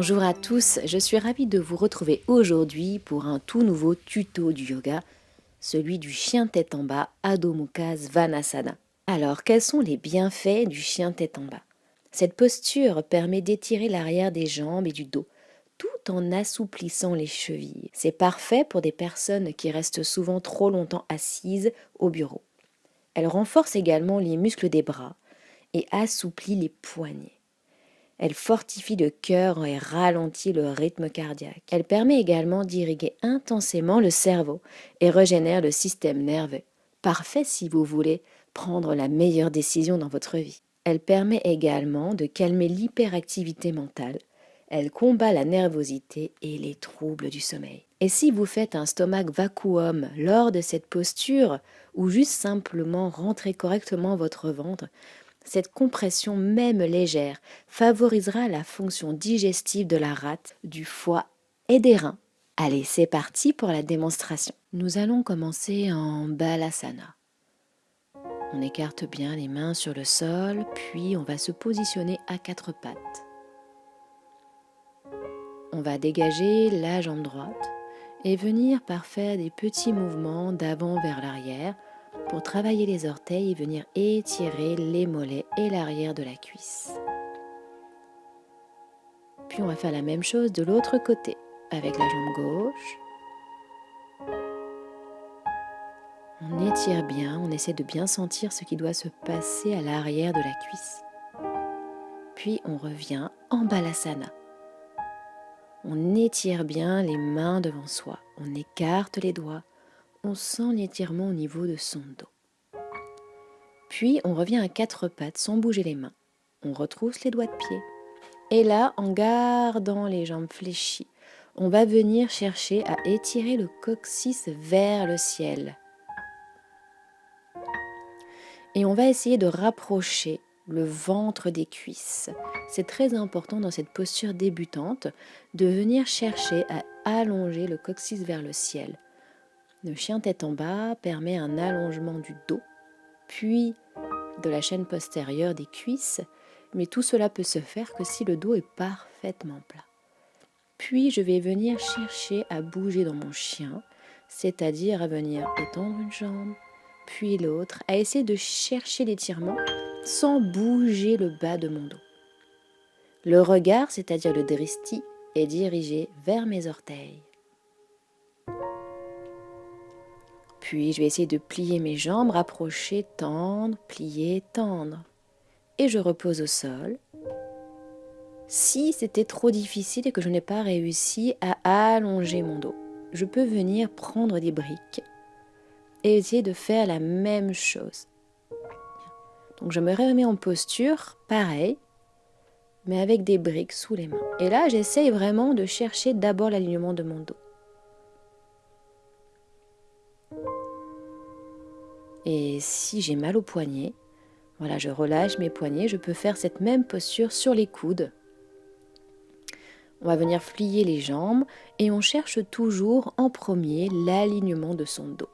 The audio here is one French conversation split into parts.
Bonjour à tous, je suis ravie de vous retrouver aujourd'hui pour un tout nouveau tuto du yoga, celui du chien tête en bas Adho Mukha Svanasana. Alors, quels sont les bienfaits du chien tête en bas? Cette posture permet d'étirer l'arrière des jambes et du dos, tout en assouplissant les chevilles. C'est parfait pour des personnes qui restent souvent trop longtemps assises au bureau. Elle renforce également les muscles des bras et assouplit les poignets. Elle fortifie le cœur et ralentit le rythme cardiaque. Elle permet également d'irriguer intensément le cerveau et régénère le système nerveux. Parfait si vous voulez prendre la meilleure décision dans votre vie. Elle permet également de calmer l'hyperactivité mentale. Elle combat la nervosité et les troubles du sommeil. Et si vous faites un stomach vacuum lors de cette posture ou juste simplement rentrez correctement votre ventre, cette compression même légère favorisera la fonction digestive de la rate, du foie et des reins. Allez, c'est parti pour la démonstration. Nous allons commencer en Balasana. On écarte bien les mains sur le sol, puis on va se positionner à quatre pattes. On va dégager la jambe droite et venir par faire des petits mouvements d'avant vers l'arrière pour travailler les orteils et venir étirer les mollets et l'arrière de la cuisse. Puis on va faire la même chose de l'autre côté avec la jambe gauche. On étire bien, on essaie de bien sentir ce qui doit se passer à l'arrière de la cuisse. Puis on revient en Balasana. On étire bien les mains devant soi, on écarte les doigts, on sent l'étirement au niveau de son dos. Puis on revient à quatre pattes sans bouger les mains. On retrousse les doigts de pied. Et là, en gardant les jambes fléchies, on va venir chercher à étirer le coccyx vers le ciel. Et on va essayer de rapprocher le ventre des cuisses. C'est très important dans cette posture débutante de venir chercher à allonger le coccyx vers le ciel. Le chien tête en bas permet un allongement du dos, puis de la chaîne postérieure des cuisses, mais tout cela peut se faire que si le dos est parfaitement plat. Puis je vais venir chercher à bouger dans mon chien, c'est-à-dire à venir étendre une jambe, puis l'autre, à essayer de chercher l'étirement sans bouger le bas de mon dos. Le regard, c'est-à-dire le dristi, est dirigé vers mes orteils. Puis je vais essayer de plier mes jambes, rapprocher, tendre, plier, tendre. Et je repose au sol. Si c'était trop difficile et que je n'ai pas réussi à allonger mon dos, je peux venir prendre des briques et essayer de faire la même chose. Donc je me remets en posture, pareil, mais avec des briques sous les mains. Et là, j'essaye vraiment de chercher d'abord l'alignement de mon dos. Et si j'ai mal au poignet, voilà, je relâche mes poignets, je peux faire cette même posture sur les coudes. On va venir plier les jambes et on cherche toujours en premier l'alignement de son dos.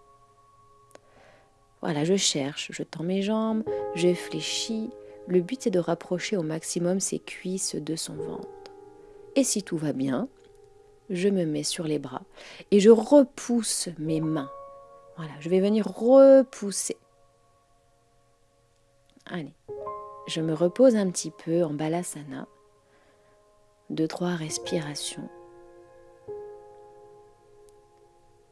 Voilà, je cherche, je tends mes jambes, je fléchis. Le but c'est de rapprocher au maximum ses cuisses de son ventre. Et si tout va bien, je me mets sur les bras et je repousse mes mains. Voilà, je vais venir repousser. Allez, je me repose un petit peu en Balasana. 2-3 respirations.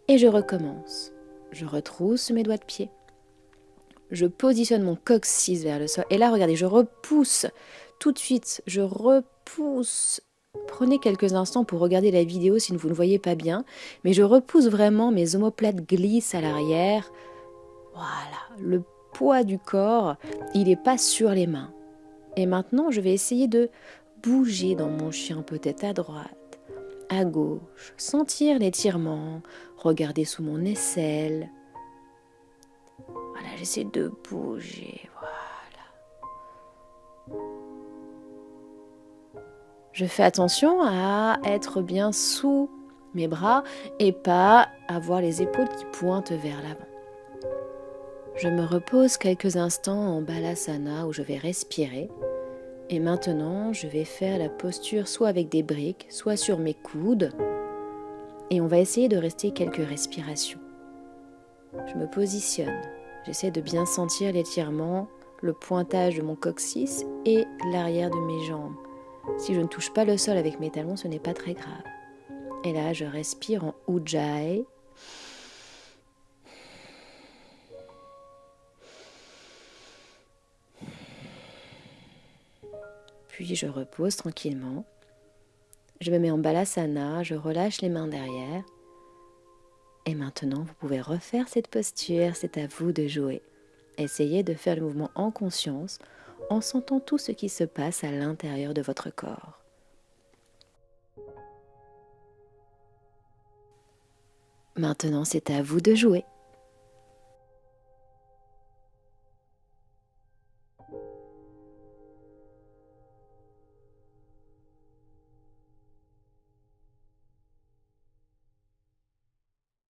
Et je recommence. Je retrousse mes doigts de pied. Je positionne mon coccyx vers le sol. Et là, regardez, je repousse tout de suite. Je repousse. Prenez quelques instants pour regarder la vidéo si vous ne voyez pas bien. Mais je repousse vraiment, mes omoplates glissent à l'arrière. Voilà, le poids du corps, il n'est pas sur les mains. Et maintenant, je vais essayer de bouger dans mon chien, peut-être à droite, à gauche, sentir l'étirement, regarder sous mon aisselle. Voilà, j'essaie de bouger, voilà. Je fais attention à être bien sous mes bras et pas avoir les épaules qui pointent vers l'avant. Je me repose quelques instants en Balasana où je vais respirer Et maintenant, je vais faire la posture soit avec des briques, soit sur mes coudes. Et on va essayer de rester quelques respirations. Je me positionne. J'essaie de bien sentir l'étirement, le pointage de mon coccyx et l'arrière de mes jambes. Si je ne touche pas le sol avec mes talons, ce n'est pas très grave. Et là, je respire en Ujjayi. Puis je repose tranquillement. Je me mets en Balasana, je relâche les mains derrière. Et maintenant, vous pouvez refaire cette posture, c'est à vous de jouer. Essayez de faire le mouvement en conscience, en sentant tout ce qui se passe à l'intérieur de votre corps. Maintenant, c'est à vous de jouer.